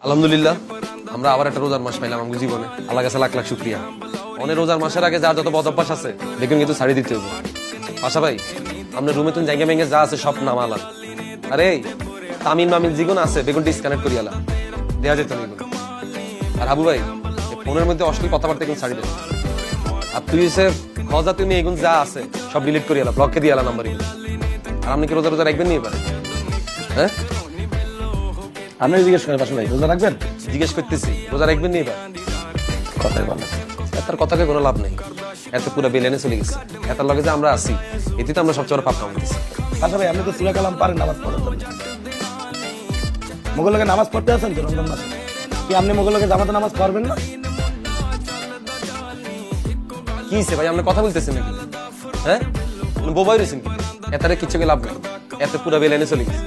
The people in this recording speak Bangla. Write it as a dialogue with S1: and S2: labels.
S1: আলহামদুলিল্লাহ আমরা আবার একটা রোজার মাস পাইলাম আমাদের জীবনে। আল্লাহ কাছে লাখ লাখ শুকরিয়া। অনেক রোজার মাসের আগে যার যত বদ অভ্যাস আছে দেখুন কিন্তু ছাড়ি দিতে হবে। পাশা ভাই আপনার রুমে তুমি জায়গা ভেঙে যা আছে সব নামালাম। আরে তামিল মামিল যেগুলো আছে বেগুন ডিসকানেক্ট করি আলা দেওয়া যেত না এগুলো। আর হাবু ভাই ফোনের মধ্যে অশ্লীল কথাবার্তা কিন্তু ছাড়ি দেবে। আর তুই এসে খজা তুমি এগুলো যা আছে সব ডিলিট করি আলা, ব্লককে দিয়ে আলা নাম্বার এগুলো। আর আপনি কি রোজা রোজা রাখবেন নিয়ে পারে? হ্যাঁ
S2: আপনি জিজ্ঞেস করেন পাশা ভাই রোজা রাখবেন?
S1: জিজ্ঞেস করতেছি রোজা রাখবেন নিয়ে পারে?
S2: কথাই বলে
S1: তার কথাকে কোনো লাভ নেই। এত পুরো বেলেনে চলে গেছে। এটার লগে যে আমরা আছি এতে তো আমরা সবচেয়ে বড় পাপ কামাইতেছি।
S2: পাশা ভাই আপনি তো সূরা কালাম পারেন নামাজ পড়েন মোগলকে নামাজ পড়তে আছেন তো রমজান মাসে, কি আপনি মোগলকে জামাতে নামাজ পড়বেন না?
S1: কি হইছে ভাই আপনি কথা বলতেছেন নাকি? হ্যাঁ বোবাই রয়েছেন কি? এটারে কিচ্ছু লাভ নেই। এত পুরো বেলেনে চলে গেছে।